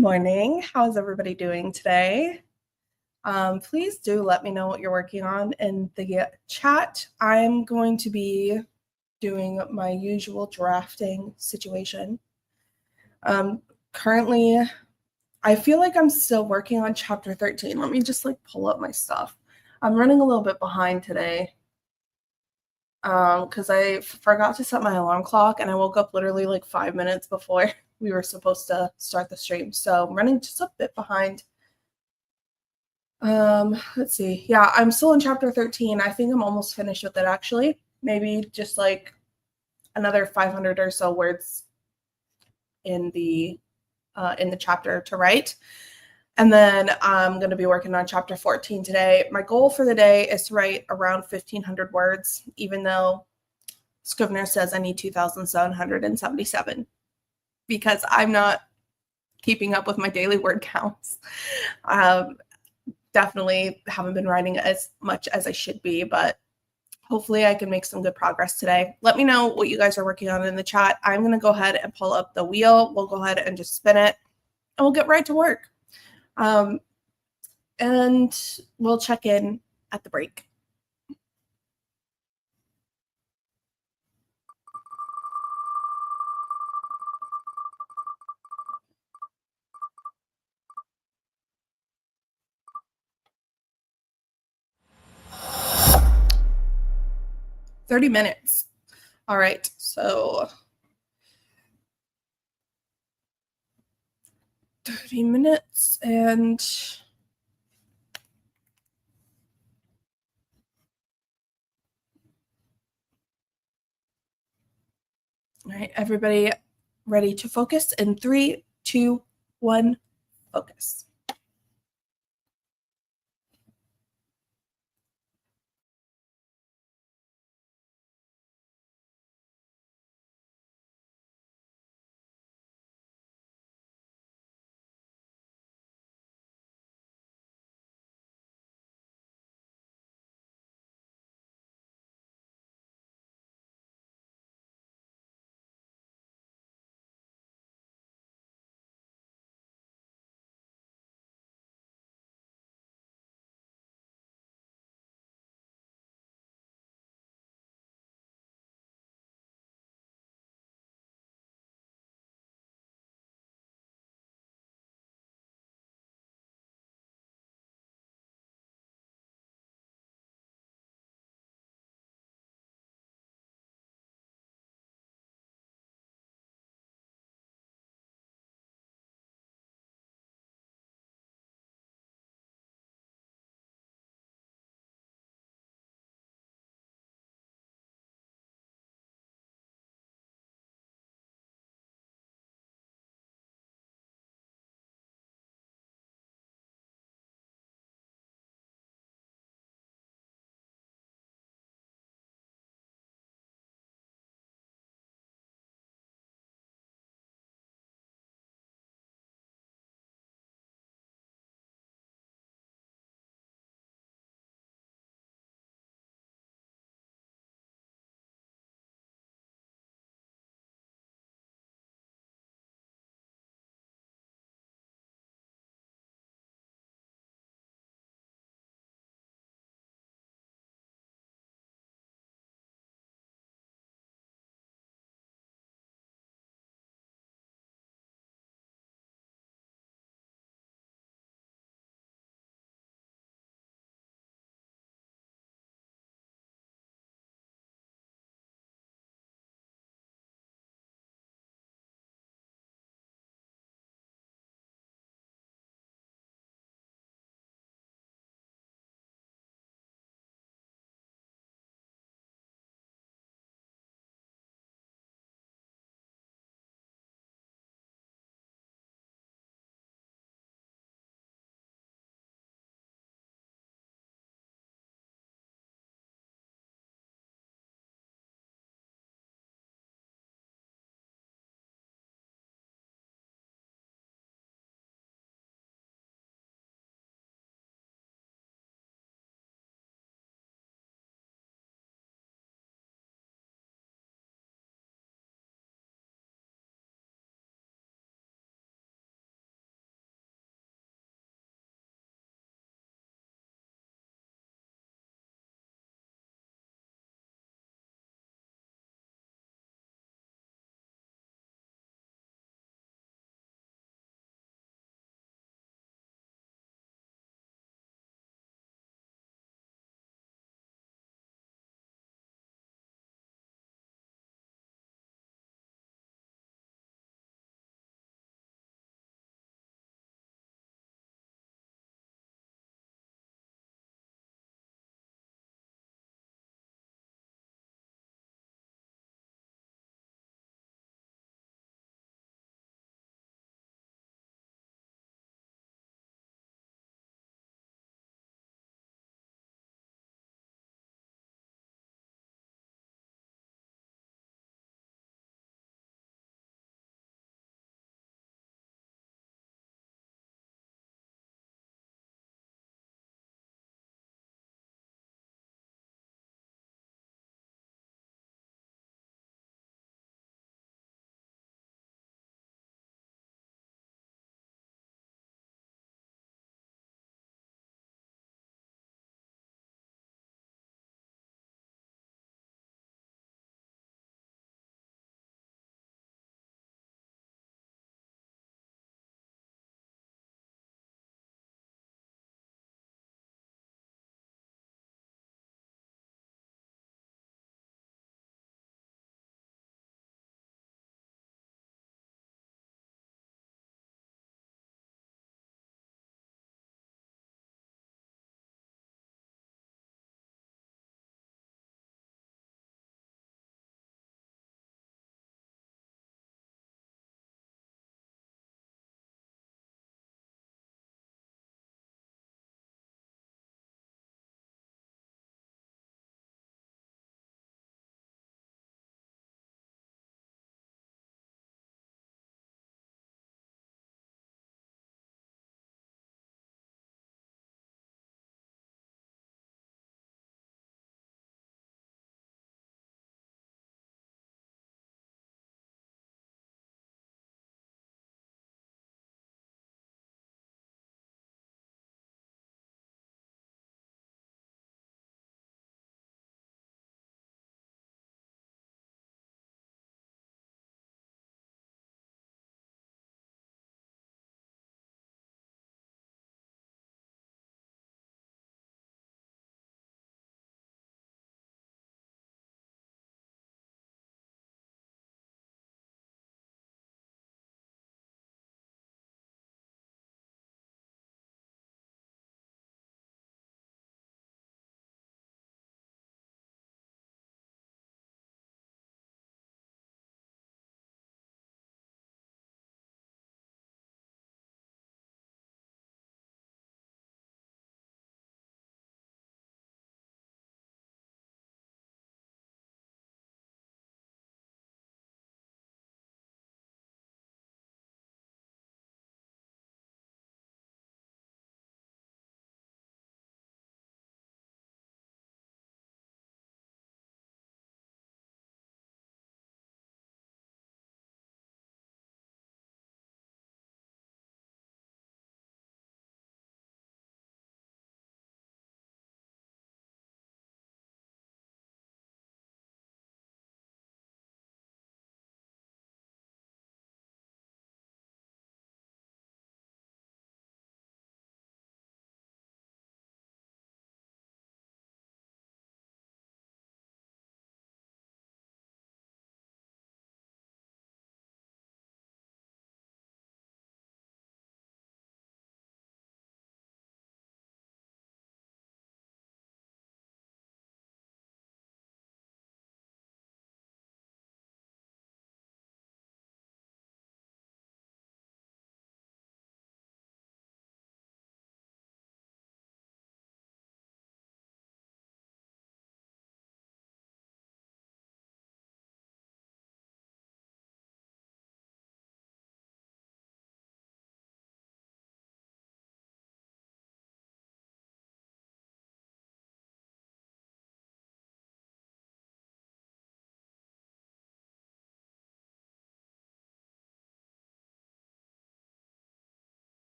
Morning. How's everybody doing today? Please do let me know what you're working on in the chat. I'm going to be doing my usual drafting situation. Currently, I feel like I'm still working on chapter 13. Let me just pull up my stuff. I'm running a little bit behind today because I forgot to set my alarm clock and I woke up literally 5 minutes before we were supposed to start the stream. So I'm running just a bit behind. Let's see. Yeah, I'm still in chapter 13. I think I'm almost finished with it actually. Maybe just another 500 or so words in the chapter to write. And then I'm going to be working on chapter 14 today. My goal for the day is to write around 1,500 words, even though Scrivener says I need 2,777 because I'm not keeping up with my daily word counts. Definitely haven't been writing as much as I should be, but hopefully I can make some good progress today. Let me know what you guys are working on in the chat. I'm going to go ahead and pull up the wheel. We'll go ahead and just spin it and we'll get right to work. And we'll check in at the break. "30 minutes. All right, so 30 minutes and all right, everybody ready to focus in 3, 2, 1, focus.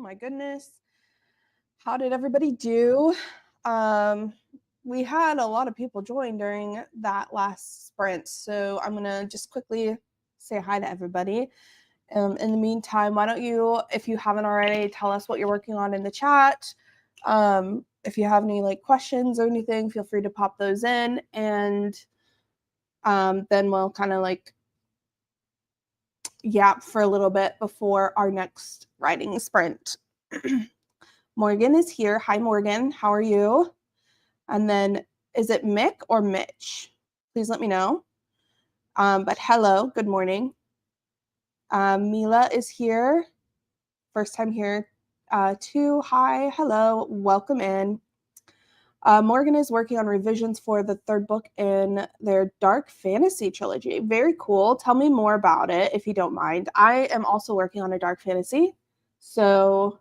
my goodness. How did everybody do? We had a lot of people join during that last sprint, so I'm going to just quickly say hi to everybody. In the meantime, why don't you, if you haven't already, tell us what you're working on in the chat. If you have any like questions or anything, feel free to pop those in, and then we'll kind of like yap for a little bit before our next writing sprint. Morgan is here. Hi, Morgan. How are you? And then, is it Mick or Mitch? Please let me know. But hello, good morning. Mila is here. First time here too. Hi, hello, welcome in. Morgan is working on revisions for the third book in their dark fantasy trilogy. Very cool. Tell me more about it if you don't mind. I am also working on a dark fantasy, so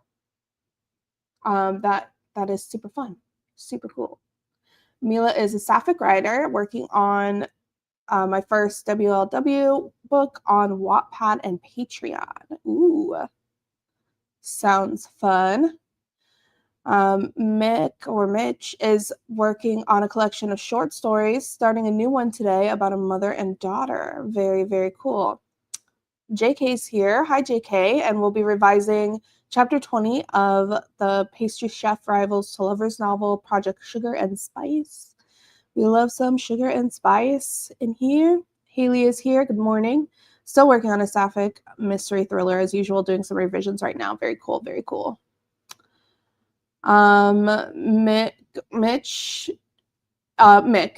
that is super fun, super cool. Mila is a sapphic writer working on my first WLW book on Wattpad and Patreon. Ooh, sounds fun. Mitch is working on a collection of short stories, starting a new one today about a mother and daughter. Very, very cool. JK's here. Hi, JK. And we'll be revising chapter 20 of the pastry chef rivals to lovers novel, Project Sugar and Spice. We love some sugar and spice in here. Haley is here. Good morning. Still working on a sapphic mystery thriller as usual, doing some revisions right now. Very cool, very cool. Mick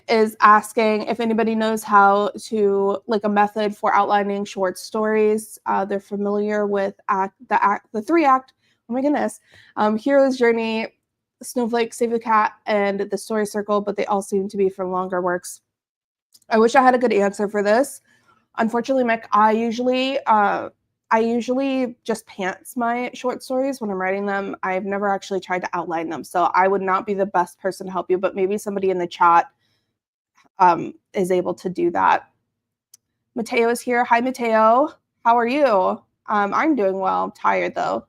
is asking if anybody knows how to like a method for outlining short stories. They're familiar with the 3-act. Oh my goodness, Hero's Journey, Snowflake, Save the Cat, and the Story Circle, but they all seem to be for longer works. I wish I had a good answer for this. Unfortunately, Mick, I usually just pants my short stories when I'm writing them. I've never actually tried to outline them, so I would not be the best person to help you, but maybe somebody in the chat is able to do that. Mateo is here. Hi, Mateo. How are you? I'm doing well. I'm tired, though.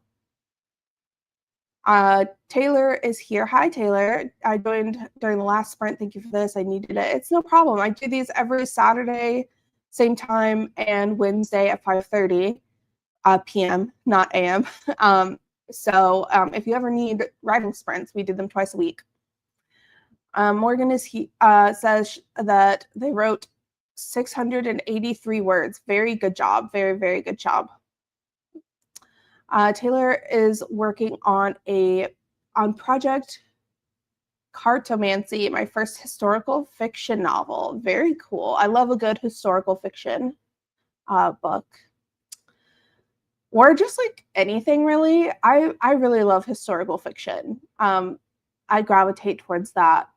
Taylor is here. Hi, Taylor. I joined during the last sprint. Thank you for this. I needed it. It's no problem. I do these every Saturday, same time, and Wednesday at 5:30 p.m., not a.m. So if you ever need writing sprints, we do them twice a week. Morgan says that they wrote 683 words. Very good job. Very, very good job. Taylor is working on Project Cartomancy, my first historical fiction novel. Very cool. I love a good historical fiction book. Or just like anything really. I really love historical fiction. I gravitate towards that.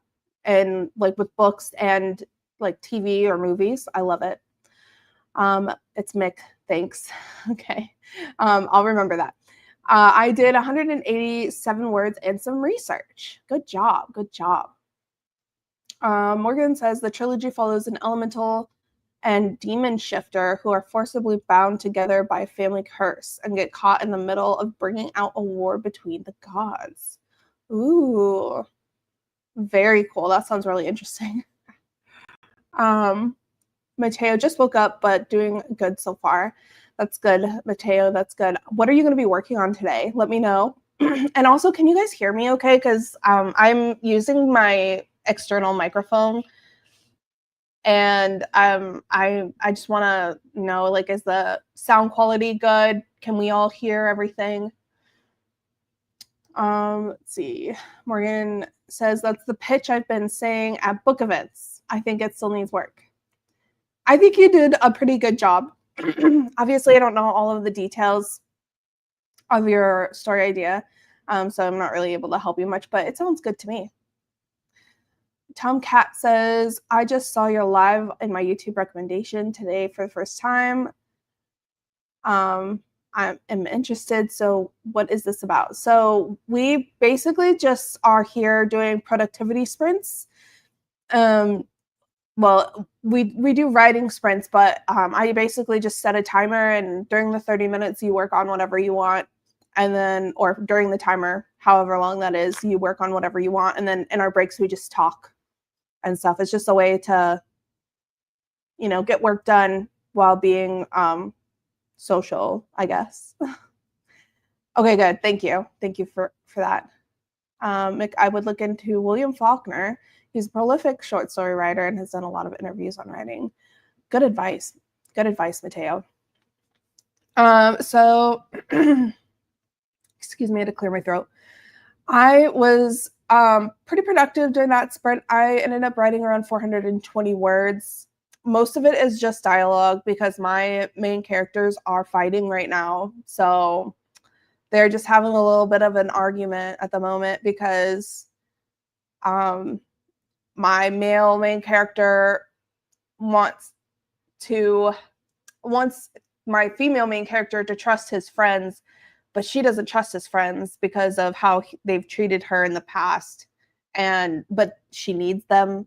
And like with books and like TV or movies, I love it. It's Mick. Thanks. Okay. I'll remember that. I did 187 words and some research. Good job. Good job. Morgan says the trilogy follows an elemental and demon shifter who are forcibly bound together by a family curse and get caught in the middle of bringing out a war between the gods. Ooh, very cool. That sounds really interesting. Mateo just woke up, but doing good so far. That's good, Mateo. That's good. What are you going to be working on today? Let me know. And also, can you guys hear me okay? Because I'm using my external microphone. And I just want to know, like, is the sound quality good? Can we all hear everything? Let's see. Morgan says that's the pitch I've been saying at book events. I think it still needs work. I think you did a pretty good job. Obviously, I don't know all of the details of your story idea, so I'm not really able to help you much, but it sounds good to me. Tomcat says, I just saw your live in my YouTube recommendation today for the first time. I am interested. So what is this about? So we basically just are here doing productivity sprints. Well, we do writing sprints, but I basically just set a timer, and during the 30 minutes, you work on whatever you want. and then, or during the timer, however long that is, you work on whatever you want. And then in our breaks, we just talk and stuff. It's just a way to, get work done while being social, I guess. Okay, good. Thank you. Thank you for that. I would look into William Faulkner. He's a prolific short story writer and has done a lot of interviews on writing. Good advice. Good advice, Mateo. So, excuse me, I had to clear my throat. I was pretty productive during that sprint. I ended up writing around 420 words. Most of it is just dialogue because my main characters are fighting right now. So they're just having a little bit of an argument at the moment because my male main character wants my female main character to trust his friends, but she doesn't trust his friends because of how they've treated her in the past, but she needs them.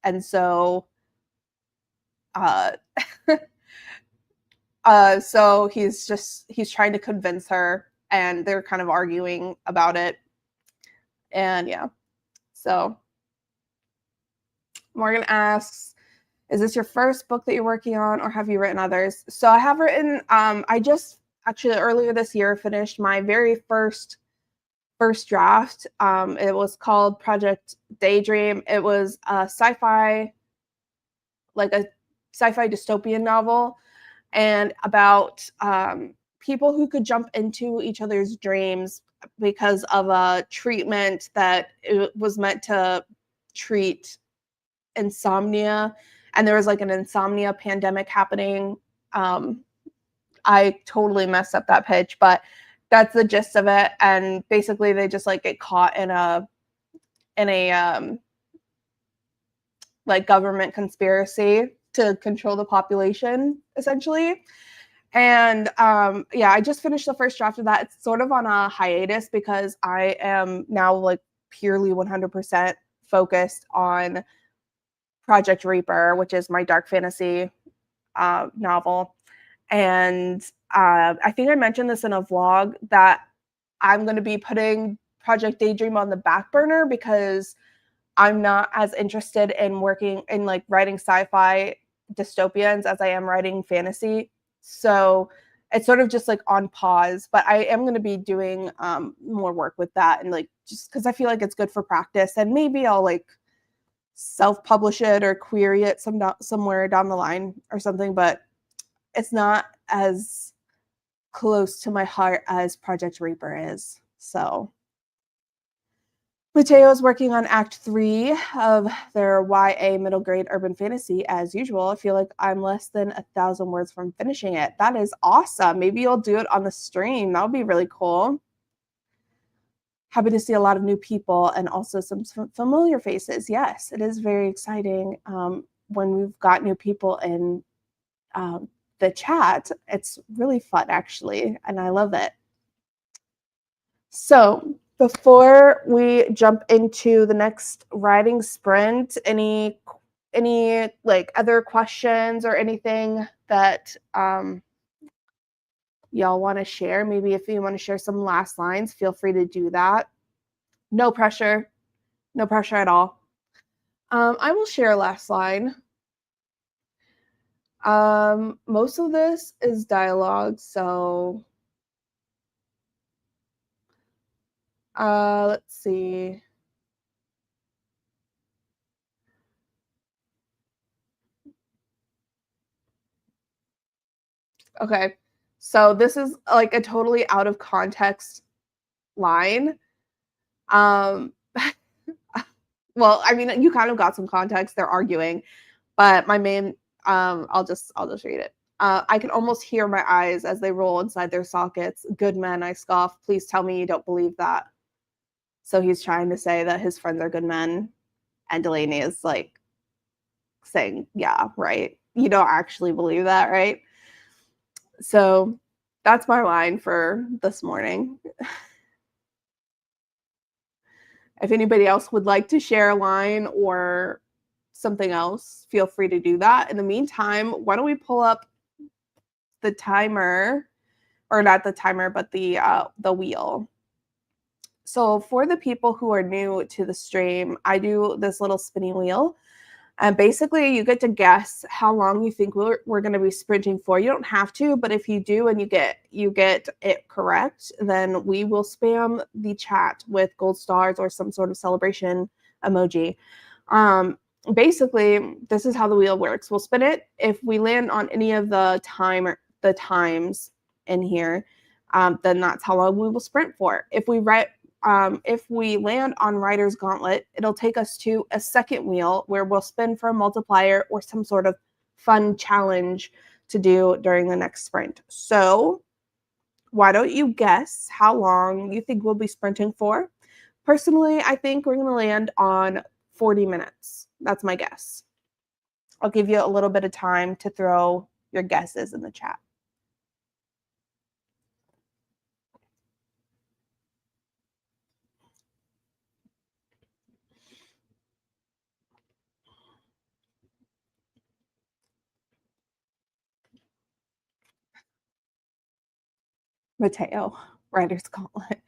And so so he's trying to convince her, and they're kind of arguing about it. And yeah, so Morgan asks, is this your first book that you're working on, or have you written others? So I have written, I just actually earlier this year finished my very first draft. It was called Project Daydream. It was a sci-fi dystopian novel, and about people who could jump into each other's dreams because of a treatment that it was meant to treat insomnia. And there was like an insomnia pandemic happening. I totally messed up that pitch, but that's the gist of it. And basically they just like get caught in a like government conspiracy to control the population, essentially. And yeah, I just finished the first draft of that. It's sort of on a hiatus because I am now like purely 100% focused on Project Reaper, which is my dark fantasy novel. And I think I mentioned this in a vlog that I'm going to be putting Project Daydream on the back burner because I'm not as interested in working in like writing sci-fi dystopians as I am writing fantasy. So it's sort of just like on pause, but I am going to be doing more work with that, and like just because I feel like it's good for practice, and maybe I'll like self-publish it or query it somewhere down the line or something, but it's not as close to my heart as Project Reaper is. So Mateo is working on Act 3 of their YA middle grade urban fantasy as usual. I feel like I'm less than 1,000 words from finishing it. That is awesome. Maybe you'll do it on the stream. That would be really cool. Happy to see a lot of new people and also some familiar faces. Yes, it is very exciting when we've got new people in the chat. It's really fun, actually, and I love it. So before we jump into the next writing sprint, any like other questions or anything that y'all want to share? Maybe if you want to share some last lines, feel free to do that. No pressure at all. I will share a last line. Most of this is dialogue, so let's see. Okay, so this is like a totally out of context line. Well, I mean, you kind of got some context. They're arguing, but my main, I'll just read it. I can almost hear my eyes as they roll inside their sockets. Good men, I scoff. Please tell me you don't believe that. So he's trying to say that his friends are good men, and Delaney is like saying, yeah, right. You don't actually believe that, right? So that's my line for this morning. If anybody else would like to share a line or something else, feel free to do that. In the meantime, why don't we pull up the timer or not the timer, but the wheel. So for the people who are new to the stream, I do this little spinny wheel. And basically, you get to guess how long you think we're going to be sprinting for. You don't have to, but if you do and you get it correct, then we will spam the chat with gold stars or some sort of celebration emoji. Basically, this is how the wheel works. We'll spin it. If we land on any of the times in here, then that's how long we will sprint for. If we land on Rider's Gauntlet, it'll take us to a second wheel where we'll spin for a multiplier or some sort of fun challenge to do during the next sprint. So why don't you guess how long you think we'll be sprinting for? Personally, I think we're going to land on 40 minutes. That's my guess. I'll give you a little bit of time to throw your guesses in the chat. Mateo, Rider's Gauntlet.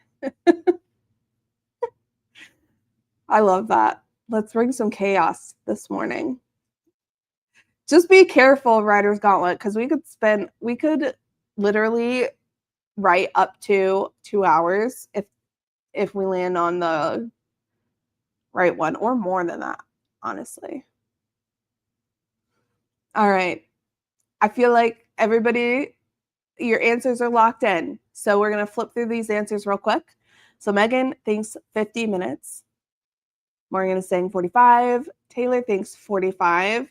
I love that. Let's bring some chaos this morning. Just be careful, Rider's Gauntlet, because we could literally write up to 2 hours if we land on the right one, or more than that, honestly. All right. I feel like everybody, your answers are locked in. So we're going to flip through these answers real quick. So Megan thinks 50 minutes. Morgan is saying 45. Taylor thinks 45.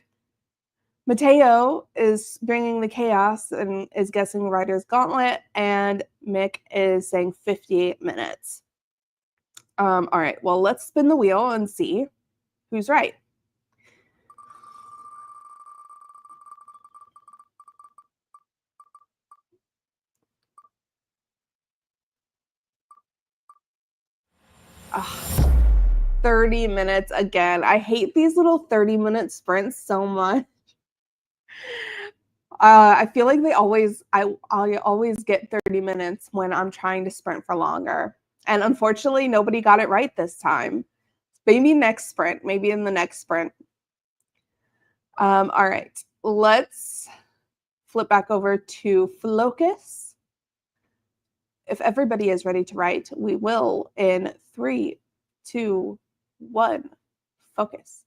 Mateo is bringing the chaos and is guessing Rider's Gauntlet, and Mick is saying 58 minutes. All right, well, let's spin the wheel and see who's right. Ugh, 30 minutes again. I hate these little 30-minute sprints so much. I feel like I always get 30 minutes when I'm trying to sprint for longer. And unfortunately, nobody got it right this time. Maybe next sprint, maybe in the next sprint. All right, let's flip back over to Flocus. If everybody is ready to write, we will in 3, 2, 1, focus.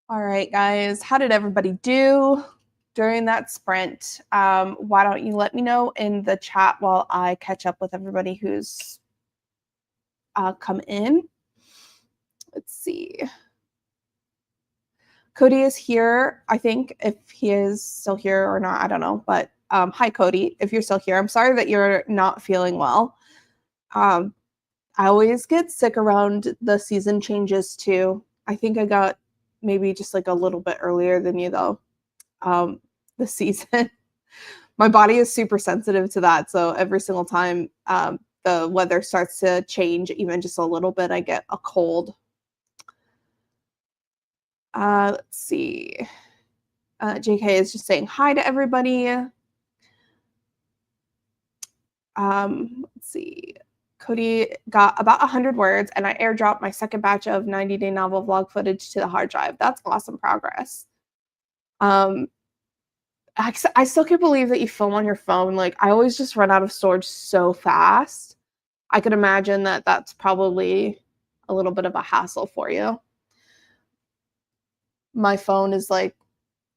All right, guys, how did everybody do during that sprint? Why don't you let me know in the chat while I catch up with everybody who's come in. Let's see. Cody is here, I think. If he is still here or not, I don't know. But hi, Cody, if you're still here. I'm sorry that you're not feeling well. I always get sick around the season changes too. I think I got maybe just like a little bit earlier than you though. The season. My body is super sensitive to that. So every single time the weather starts to change, even just a little bit, I get a cold. Let's see. JK is just saying hi to everybody. Let's see. Cody got about 100 words, and I airdropped my second batch of 90-day novel vlog footage to the hard drive. That's awesome progress. I still can't believe that you film on your phone. Like, I always just run out of storage so fast. I could imagine that that's probably a little bit of a hassle for you. My phone is like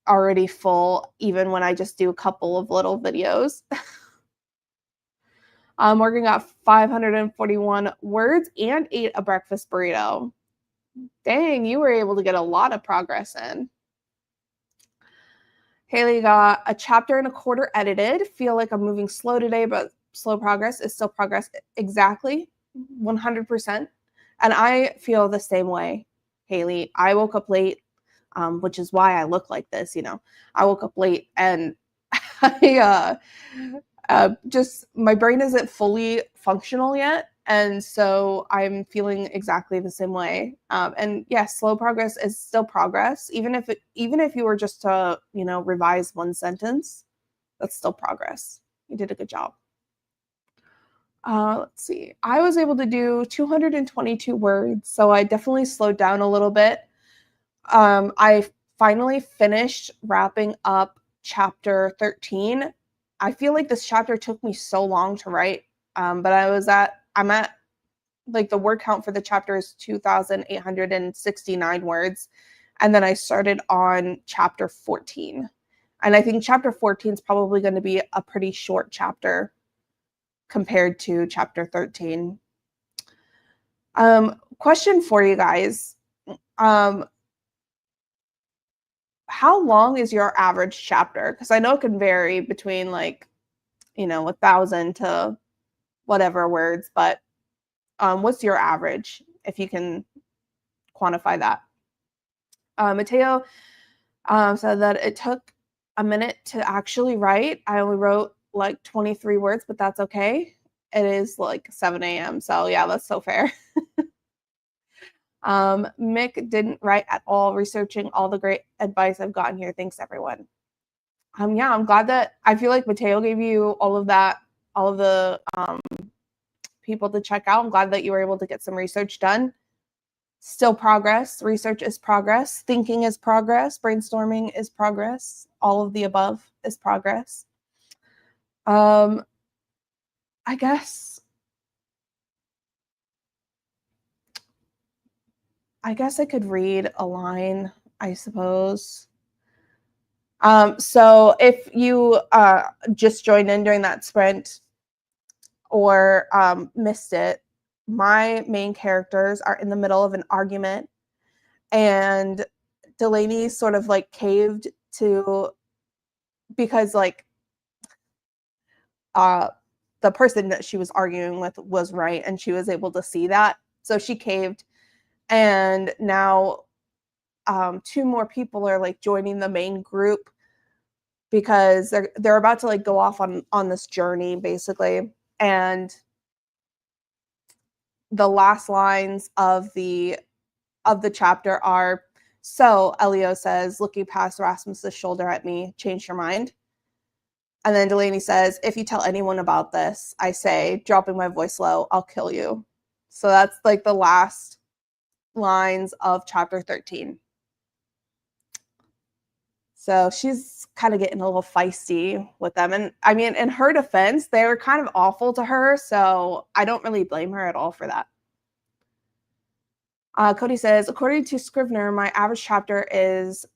already full, even when I just do a couple of little videos. Morgan got 541 words and ate a breakfast burrito. Dang, you were able to get a lot of progress in. Haley got a chapter and a quarter edited. Feel like I'm moving slow today, but slow progress is still progress. Exactly, 100%. And I feel the same way, Haley. I woke up late, which is why I look like this. You know, I woke up late and I just my brain isn't fully functional yet. And so I'm feeling exactly the same way. And yes, slow progress is still progress. Even if you were just to, revise one sentence, that's still progress. You did a good job. Let's see. I was able to do 222 words, so I definitely slowed down a little bit. I finally finished wrapping up chapter 13. I feel like this chapter took me so long to write, but I'm at like the word count for the chapter is 2,869 words. And then I started on chapter 14. And I think chapter 14 is probably going to be a pretty short chapter compared to chapter 13. Question for you guys. How long is your average chapter? Because I know it can vary between 1,000 to whatever words, but what's your average, if you can quantify that? Mateo said that it took a minute to actually write. I only wrote like 23 words, but that's okay. It is like 7 a.m. So yeah, that's so fair. Mick didn't write at all, researching all the great advice I've gotten here. Thanks, everyone. Yeah, I'm glad that I feel like Mateo gave you all of that, all of the people to check out. I'm glad that you were able to get some research done. Still progress. Research is progress. Thinking is progress. Brainstorming is progress. All of the above is progress. I guess I could read a line, I suppose. So if you just joined in during that sprint or missed it, my main characters are in the middle of an argument, and Delaney sort of like caved to, because like the person that she was arguing with was right, and she was able to see that, so she caved, and now two more people are like joining the main group because they're about to like go off on this journey basically. And the last lines of the chapter are, so Elio says, looking past Rasmus's shoulder at me, change your mind. And then Delaney says, if you tell anyone about this, I say, dropping my voice low, I'll kill you. So that's like the last lines of chapter 13. So she's kind of getting a little feisty with them. And I mean, in her defense, they're kind of awful to her. So I don't really blame her at all for that. Cody says, according to Scrivener, my average chapter is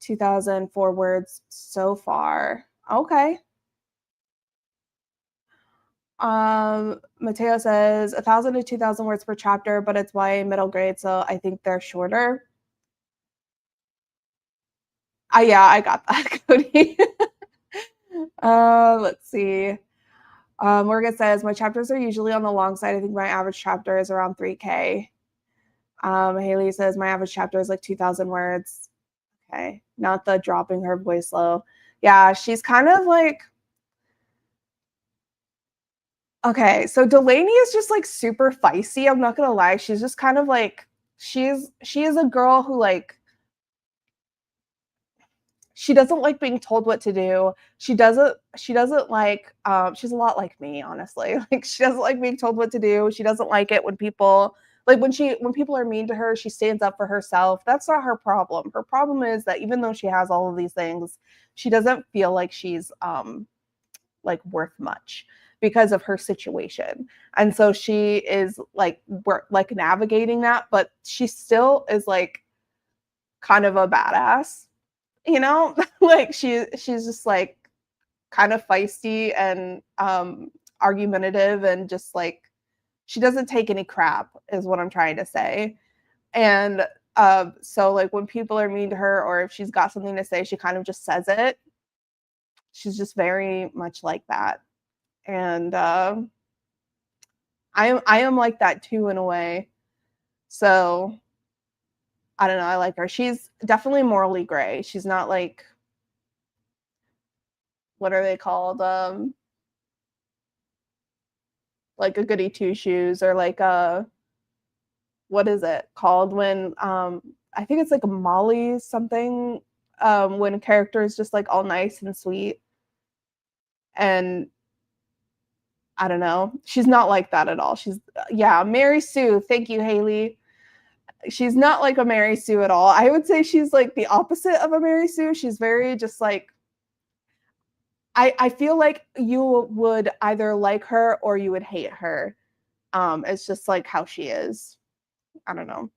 2004 words so far. Okay. Mateo says 1,000 to 2,000 words per chapter, but it's YA middle grade, so I think they're shorter. Yeah, I got that, Cody. Let's see. Morgan says, my chapters are usually on the long side. I think my average chapter is around 3K. Haley says, my average chapter is like 2,000 words. Okay, not the dropping her voice low. Yeah, she's kind of like, okay, so Delaney is just like super feisty. I'm not gonna lie. She's just kind of like, she is a girl who like, she doesn't like being told what to do. She doesn't like, she's a lot like me, honestly. Like, she doesn't like being told what to do. She doesn't like it when people, like when people are mean to her, she stands up for herself. That's not her problem. Her problem is that even though she has all of these things, she doesn't feel like she's like worth much because of her situation. And so she is like navigating that, but she still is like kind of a badass, you know? Like she's just like kind of feisty and argumentative, and just like she doesn't take any crap is what I'm trying to say. And so like when people are mean to her, or if she's got something to say, she kind of just says it. She's just very much like that. And I am like that too in a way. So I don't know, I like her. She's definitely morally gray. She's not like, what are they called? Like a goody two shoes, or like a, what is it called when I think it's like a Molly something, when a character is just like all nice and sweet. And I don't know. She's not like that at all. She's, yeah, Mary Sue. Thank you, Haley. She's not like a Mary Sue at all. I would say she's like the opposite of a Mary Sue. She's very just like, I feel like you would either like her or you would hate her. It's just like how she is. I don't know.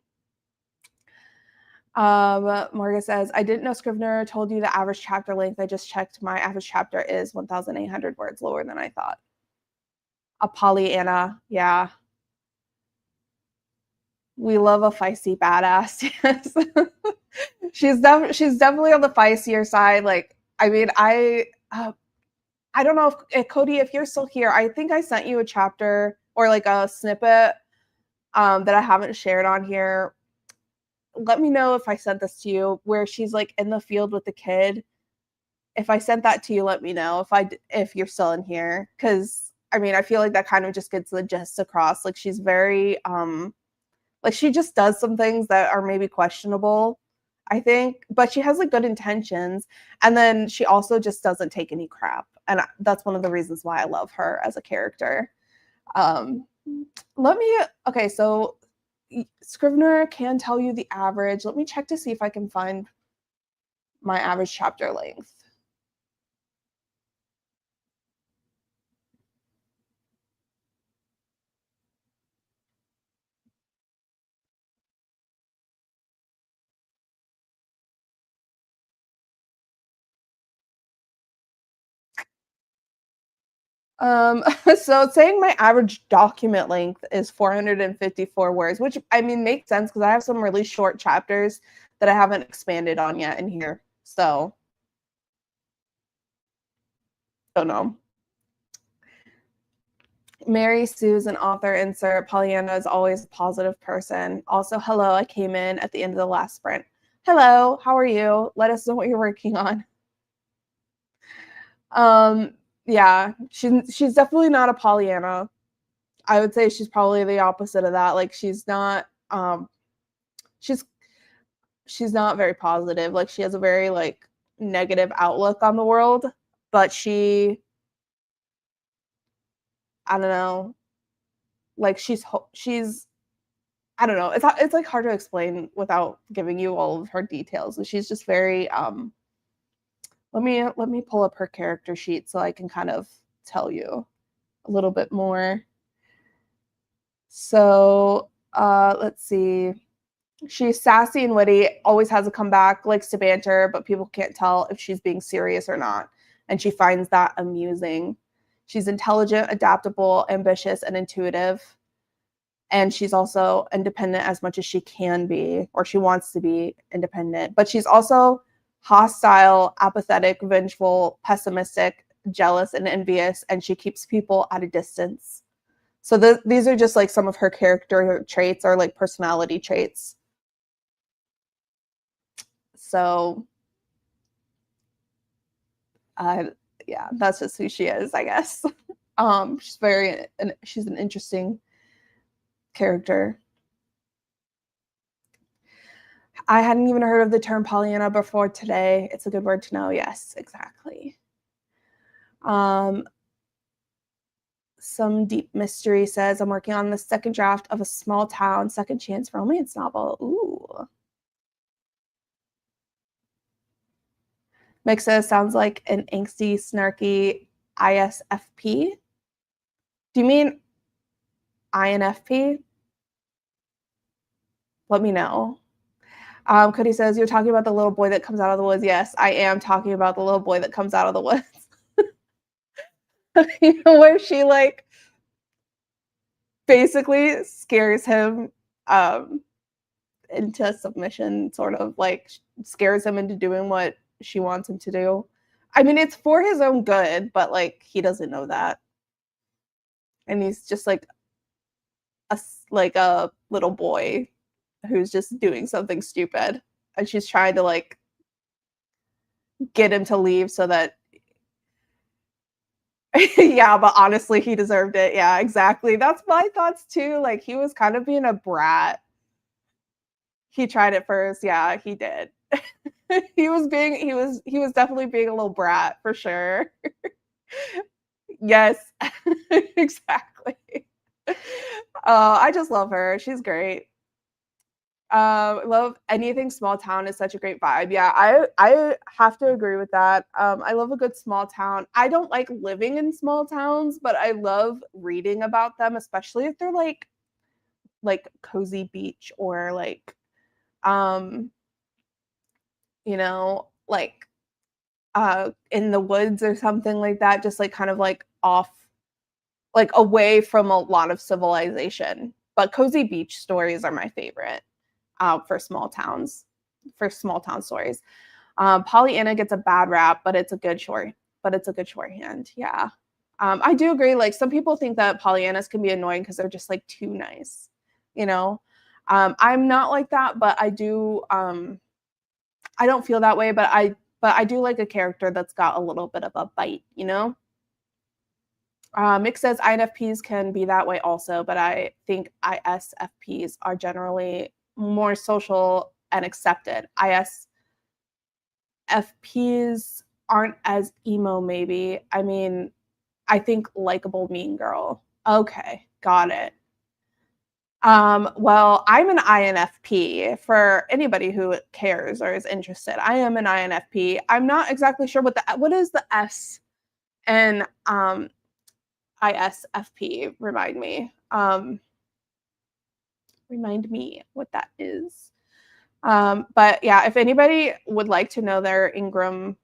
Morgan says, I didn't know Scrivener told you the average chapter length. I just checked. My average chapter is 1,800 words, lower than I thought. A Pollyanna, yeah. We love a feisty badass. Yes. she's definitely on the feistier side. Like, I mean, I don't know if Cody, if you're still here, I think I sent you a chapter or like a snippet that I haven't shared on here. Let me know if I sent this to you, where she's like in the field with the kid. If I sent that to you, let me know if you're still in here, because I mean, I feel like that kind of just gets the gist across. Like, she's very like, she just does some things that are maybe questionable, I think, but she has like good intentions, and then she also just doesn't take any crap, and that's one of the reasons why I love her as a character. Okay, so Scrivener can tell you the average. Let me check to see if I can find my average chapter length. So it's saying my average document length is 454 words, which I mean makes sense because I have some really short chapters that I haven't expanded on yet in here. So don't know. Mary Sue's an author insert. Pollyanna is always a positive person. Also, hello, I came in at the end of the last sprint. Hello, how are you? Let us know what you're working on. Yeah, she's definitely not a Pollyanna. I would say she's probably the opposite of that. Like, she's not she's not very positive. Like, she has a very like negative outlook on the world, but I don't know, like she's I don't know. It's like hard to explain without giving you all of her details. She's just very let me pull up her character sheet so I can kind of tell you a little bit more. So, let's see. She's sassy and witty, always has a comeback, likes to banter, but people can't tell if she's being serious or not. And she finds that amusing. She's intelligent, adaptable, ambitious, and intuitive. And she's also independent as much as she can be, or she wants to be independent. But she's also hostile, apathetic, vengeful, pessimistic, jealous, and envious. And she keeps people at a distance. So these are just like some of her character traits or like personality traits. So, yeah, that's just who she is, I guess. She's an interesting character. I hadn't even heard of the term Pollyanna before today. It's a good word to know. Yes, exactly. Some Deep Mystery says, I'm working on the second draft of a small town second chance romance novel. Ooh. Mixa sounds like an angsty, snarky ISFP. Do you mean INFP? Let me know. Cody says, you're talking about the little boy that comes out of the woods. Yes, I am talking about the little boy that comes out of the woods. You know, where she like basically scares him into submission, sort of like scares him into doing what she wants him to do. I mean, it's for his own good, but like he doesn't know that. And he's just like a little boy who's just doing something stupid. And she's trying to like get him to leave so that yeah, but honestly, he deserved it. Yeah, exactly. That's my thoughts too. Like he was kind of being a brat. He tried it first. Yeah, he did. he was definitely being a little brat for sure. Yes, exactly. I just love her. She's great. Love anything small town is such a great vibe. Yeah, I have to agree with that. I love a good small town. I don't like living in small towns, but I love reading about them, especially if they're like cozy beach or like you know, like in the woods or something like that, just like kind of like off, like away from a lot of civilization. But cozy beach stories are my favorite for small town stories. Pollyanna gets a bad rap, but it's a good shorthand. Yeah. I do agree. Like some people think that Pollyannas can be annoying because they're just like too nice, you know. I'm not like that, but I do. I don't feel that way, but I do like a character that's got a little bit of a bite, you know. Mick says INFPs can be that way also, but I think ISFPs are generally more social and accepted. ISFPs aren't as emo, maybe. I mean, I think likable mean girl. Okay, got it. Well, I'm an INFP for anybody who cares or is interested. I am an INFP. I'm not exactly sure what is the S and ISFP. Remind me what that is. But yeah, if anybody would like to know their Enneagram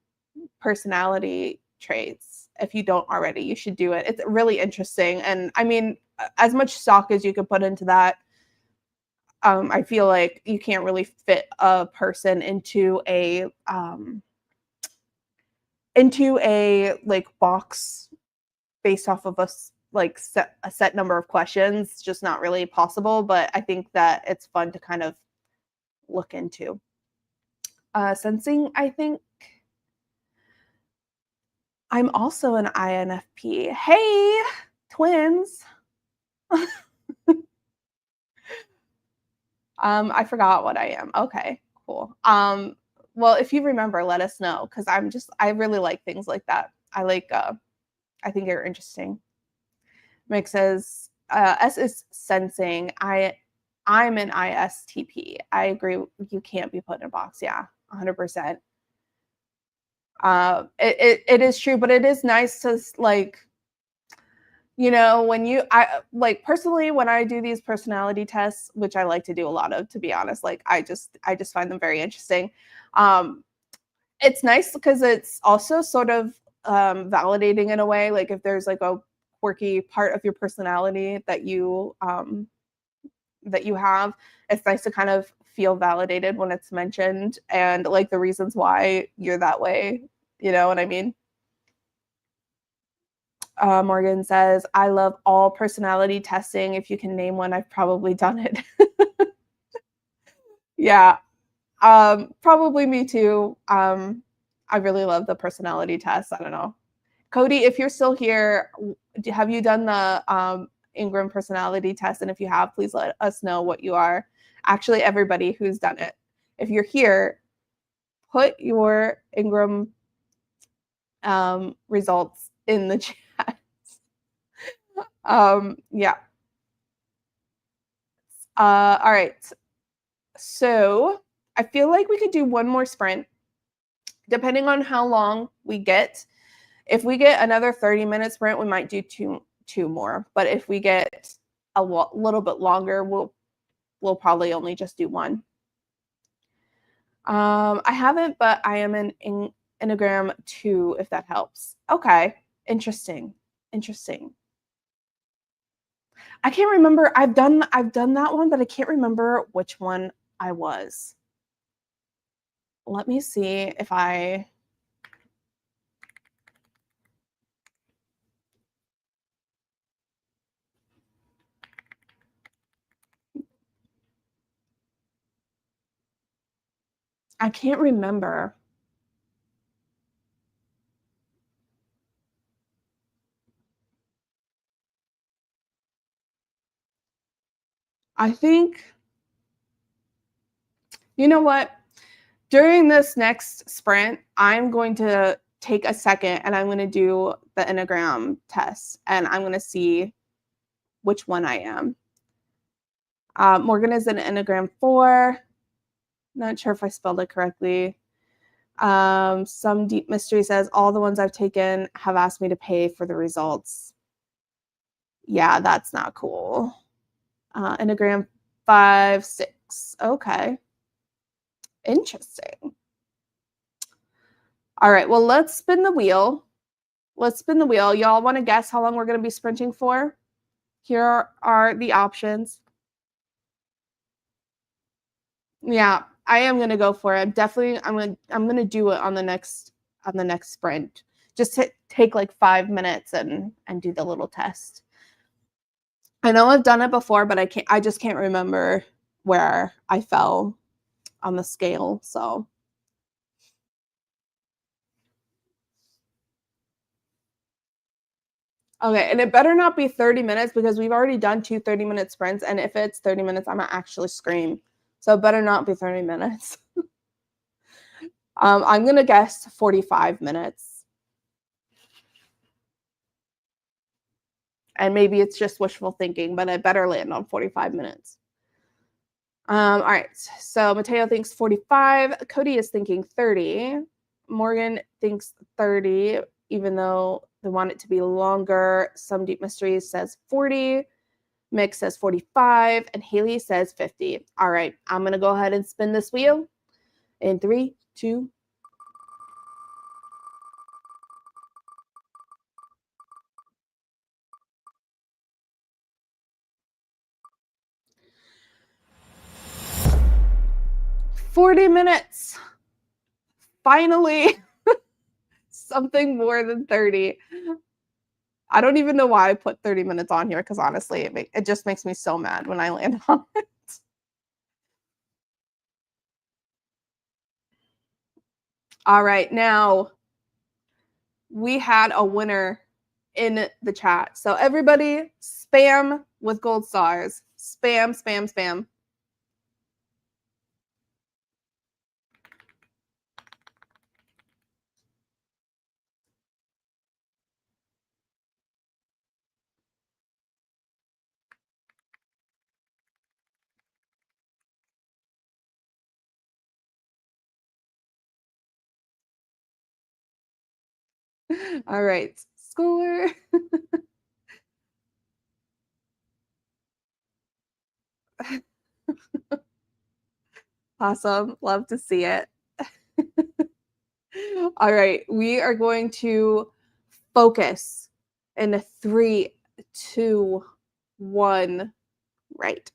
personality traits, if you don't already, you should do it. It's really interesting. And I mean, as much stock as you could put into that, I feel like you can't really fit a person into a like box based off of a set number of questions. It's just not really possible, but I think that it's fun to kind of look into. Sensing, I think I'm also an INFP. Hey, twins. I forgot what I am. Okay, cool. Well, if you remember, let us know because I really like things like that. I think they're interesting. Mick says S is sensing. I'm an ISTP. I agree. You can't be put in a box. Yeah, 100%. It is true, but it is nice to like when I like personally when I do these personality tests, which I like to do a lot of, to be honest, like I just find them very interesting. It's nice because it's also sort of validating in a way. Like if there's like a quirky part of your personality that you have, it's nice to kind of feel validated when it's mentioned and like the reasons why you're that way. You know what I mean? Morgan says, I love all personality testing. If you can name one, I've probably done it. Yeah, probably me too. I really love the personality test. I don't know. Cody, if you're still here, have you done the Ingram personality test? And if you have, please let us know what you are. Actually, everybody who's done it. If you're here, put your Ingram results in the chat. Yeah. All right. So I feel like we could do one more sprint, depending on how long we get. If we get another 30-minute sprint, we might do two more. But if we get a little bit longer, we'll probably only just do one. I haven't, but I am in Enneagram 2, if that helps. Okay, interesting. I can't remember. I've done that one, but I can't remember which one I was. Let me see if I can't remember. I think, you know what? During this next sprint, I'm going to take a second and I'm going to do the Enneagram test and I'm going to see which one I am. Morgan is an Enneagram 4. Not sure if I spelled it correctly. Some Deep Mystery says, all the ones I've taken have asked me to pay for the results. Yeah, that's not cool. Enneagram 5, 6. Okay. Interesting. All right, well, let's spin the wheel. Y'all want to guess how long we're going to be sprinting for? Here are the options. Yeah, I am going to go for it. I'm going to do it on the next sprint. Just take like 5 minutes and do the little test. I know I've done it before, but I just can't remember where I fell on the scale, so okay, and it better not be 30 minutes because we've already done 2 30-minute sprints, and if it's 30 minutes, I'm gonna actually scream. So it better not be 30 minutes. I'm gonna guess 45 minutes. And maybe it's just wishful thinking, but I better land on 45 minutes. All right, so Mateo thinks 45. Cody is thinking 30. Morgan thinks 30, even though they want it to be longer. Some Deep Mysteries says 40. Mick says 45, and Haley says 50. All right, I'm going to go ahead and spin this wheel in 3, 2. $40. Finally, something more than 30. I don't even know why I put 30 minutes on here because honestly, it just makes me so mad when I land on it. All right, now we had a winner in the chat. So everybody spam with gold stars. Spam, spam, spam. All right, score. Awesome. Love to see it. All right. We are going to focus in a 3, 2, 1, right.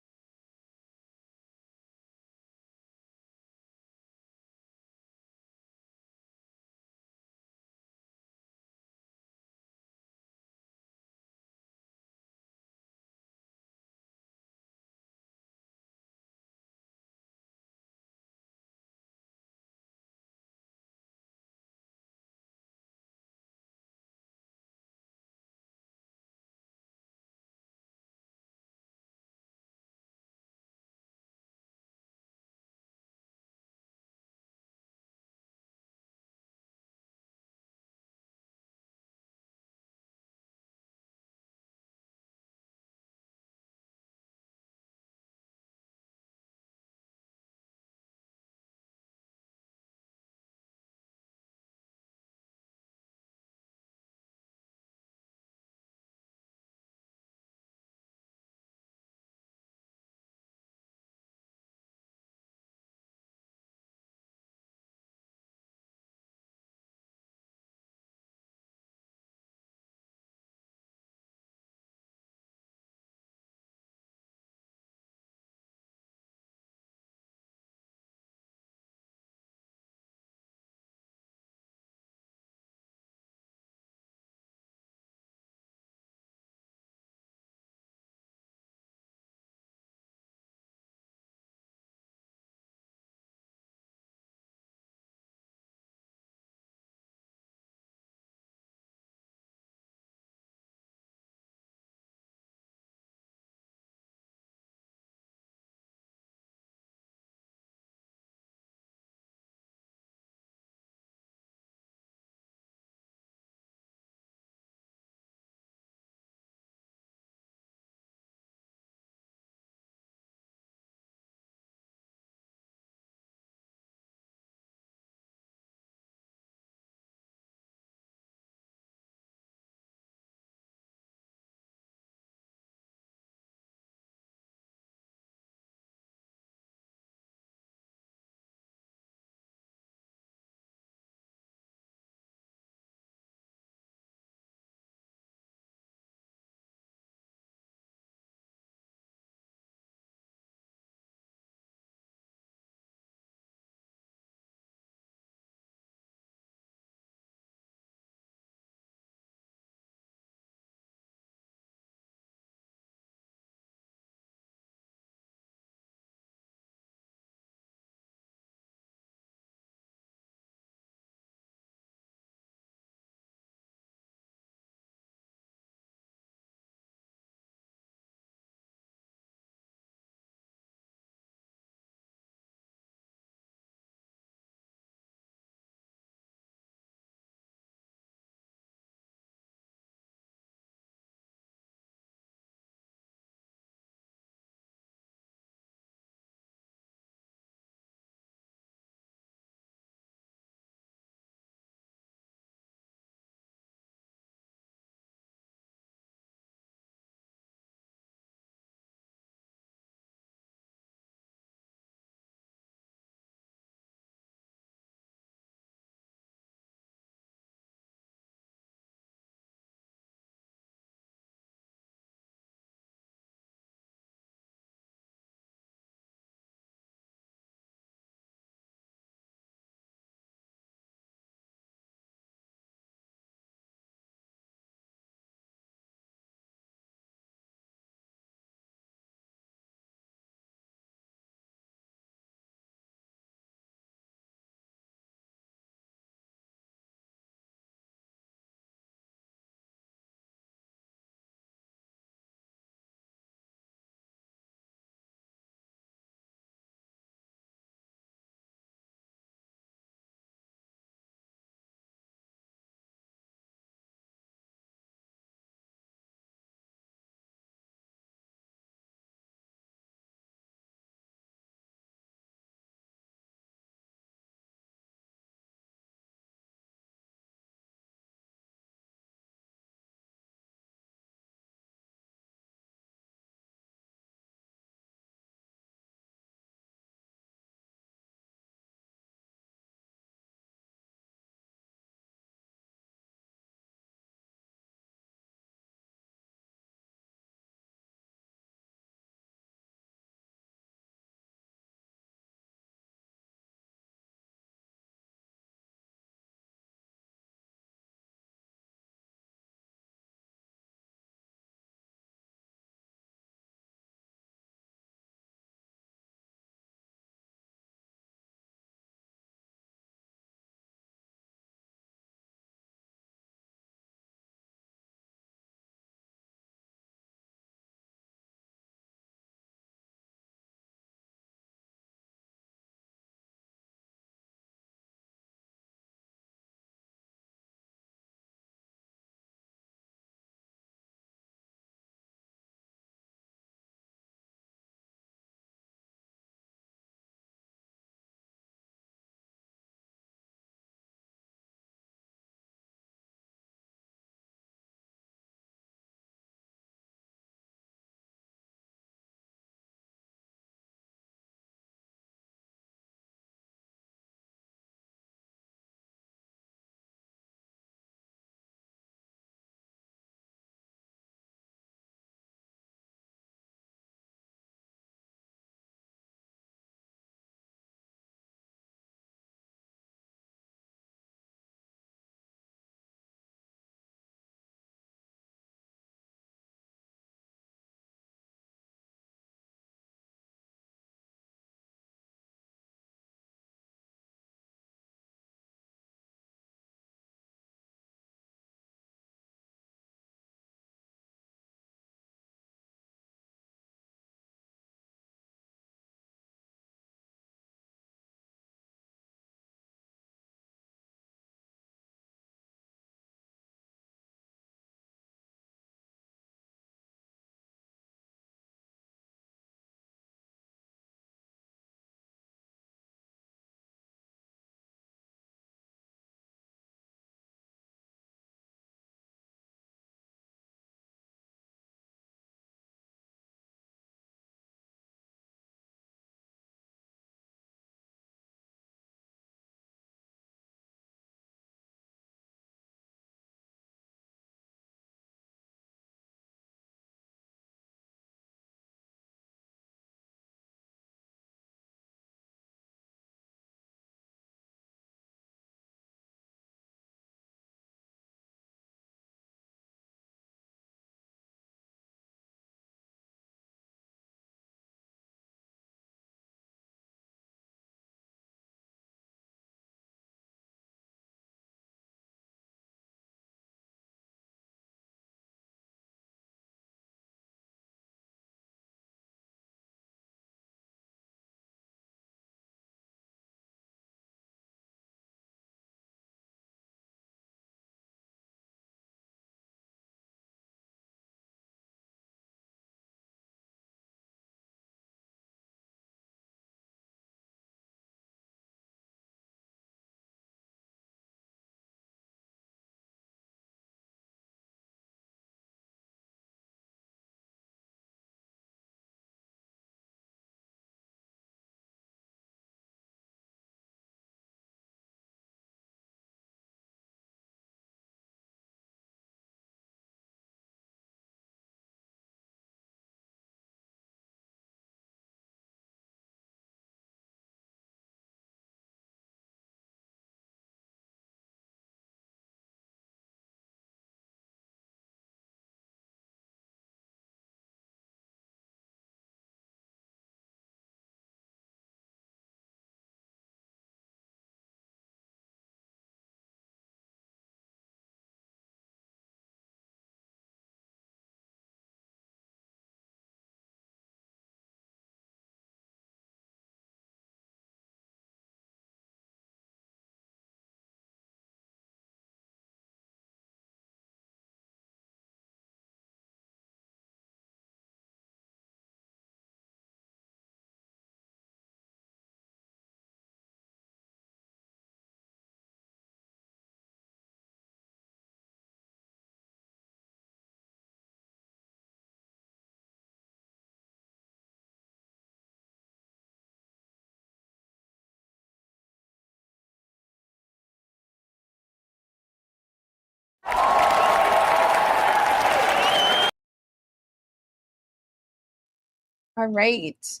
All right.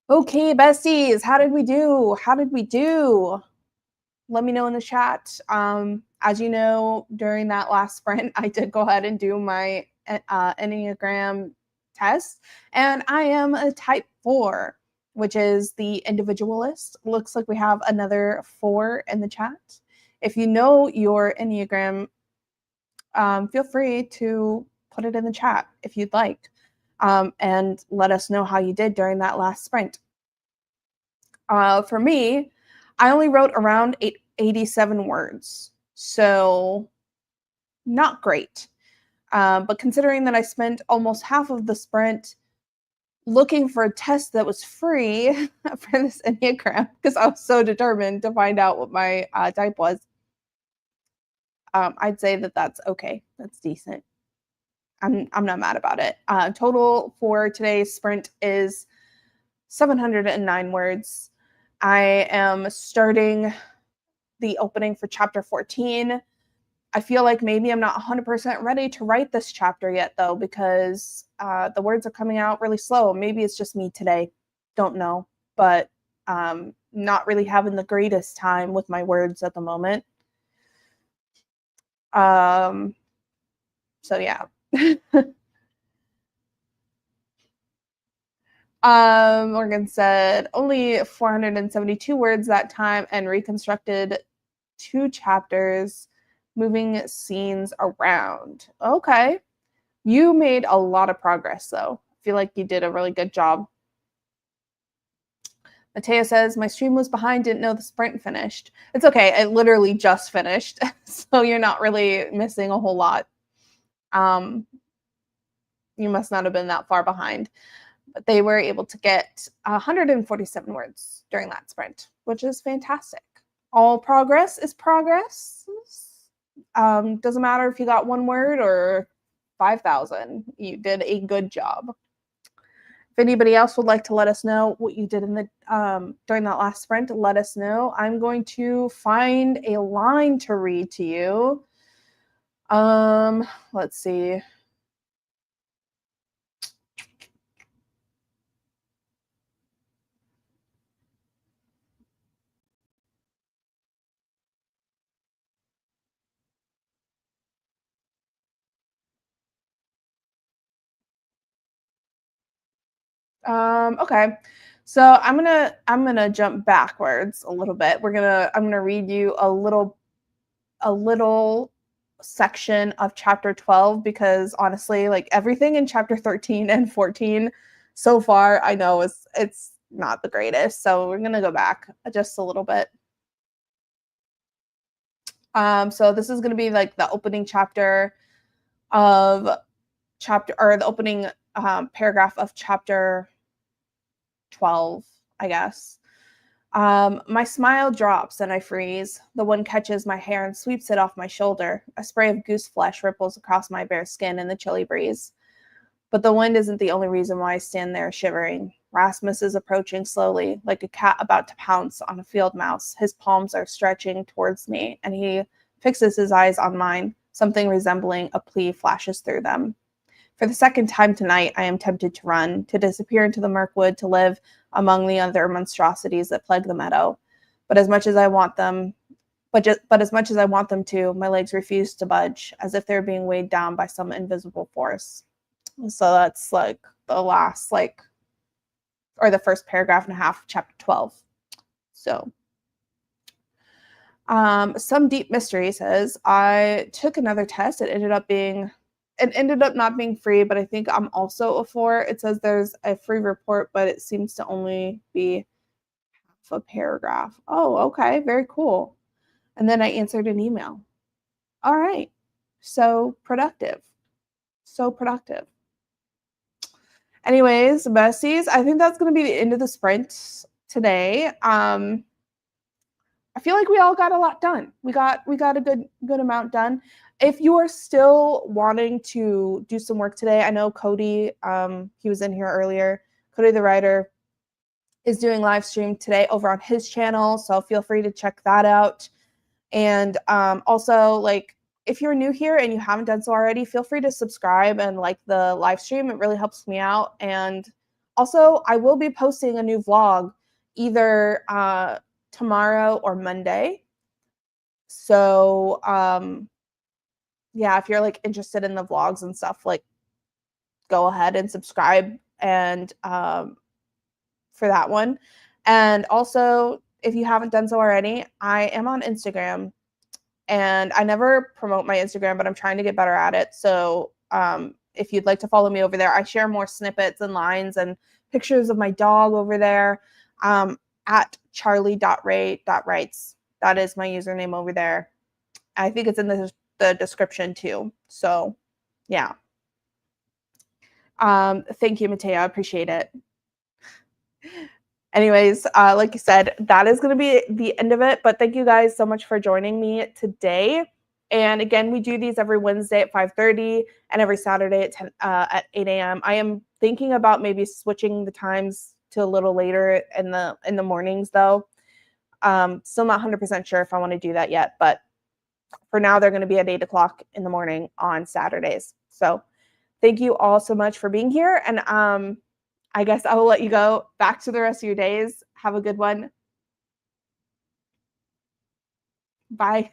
Okay, besties, how did we do? Let me know in the chat. As you know, during that last sprint, I did go ahead and do my Enneagram test, and I am a type 4, which is the individualist. Looks like we have another 4 in the chat. If you know your Enneagram, feel free to put it in the chat if you'd like, and let us know how you did during that last sprint. For me, I only wrote around 87 words, so not great. But considering that I spent almost half of the sprint looking for a test that was free for this Enneagram, because I was so determined to find out what my type was, I'd say that that's okay. That's decent. I'm not mad about it. Total for today's sprint is 709 words. I am starting the opening for chapter 14. I feel like maybe I'm not 100% ready to write this chapter yet, though, because the words are coming out really slow. Maybe it's just me today. Don't know. But not really having the greatest time with my words at the moment. So, yeah. Morgan said only 472 words that time and reconstructed 2 chapters, moving scenes around. Okay. You made a lot of progress, though. I feel like you did a really good job. Mateo says, my stream was behind, didn't know the sprint finished. It's okay. It literally just finished. So you're not really missing a whole lot. You must not have been that far behind. But they were able to get 147 words during that sprint, which is fantastic. All progress is progress. Doesn't matter if you got 1 word or 5,000. You did a good job. If anybody else would like to let us know what you did in the during that last sprint, let us know. I'm going to find a line to read to you. Let's see. Okay. So I'm gonna jump backwards a little bit. I'm gonna read you a little section of chapter 12, because honestly, like everything in chapter 13 and 14 so far, I know it's not the greatest. So we're gonna go back just a little bit. So this is gonna be like the opening chapter of the opening paragraph of chapter 12, I guess. My smile drops and I freeze. The wind catches my hair and sweeps it off my shoulder. A spray of goose flesh ripples across my bare skin in the chilly breeze. But the wind isn't the only reason why I stand there shivering. Rasmus is approaching slowly, like a cat about to pounce on a field mouse. His palms are stretching towards me, and he fixes his eyes on mine. Something resembling a plea flashes through them. For the second time tonight, I am tempted to run, to disappear into the Mirkwood, to live among the other monstrosities that plague the meadow. But as much as I want them to, my legs refuse to budge, as if they're being weighed down by some invisible force. So that's like the last, or the first paragraph and a half of chapter 12. So Some Deep Mystery says, I took another test. It ended up not being free, but I think I'm also a 4. It says there's a free report, but it seems to only be half a paragraph. Oh, okay. Very cool. And then I answered an email. All right. So productive. Anyways, besties, I think that's going to be the end of the sprint today. I feel like we all got a lot done. We got a good amount done. If you are still wanting to do some work today, I know Cody, he was in here earlier. Cody the writer is doing live stream today over on his channel, so feel free to check that out. And also, like, if you're new here and you haven't done so already, feel free to subscribe and like the live stream. It really helps me out. And Also, I will be posting a new vlog either tomorrow or Monday. So yeah, if you're like interested in the vlogs and stuff, like go ahead and subscribe and for that one. And also, if you haven't done so already, I am on Instagram, and I never promote my Instagram, but I'm trying to get better at it. So if you'd like to follow me over there, I share more snippets and lines and pictures of my dog over there at charlie.ray.writes. That is my username over there. I think it's in the description too. So yeah. Thank you, Mateo. I appreciate it. Anyways, like you said, that is going to be the end of it. But thank you guys so much for joining me today. And again, we do these every Wednesday at 5:30 and every Saturday at 8 a.m. I am thinking about maybe switching the times to a little later in the mornings, though. Still not 100% sure if I want to do that yet, but for now, they're going to be at 8 o'clock in the morning on Saturdays. So thank you all so much for being here. And I guess I will let you go back to the rest of your days. Have a good one. Bye.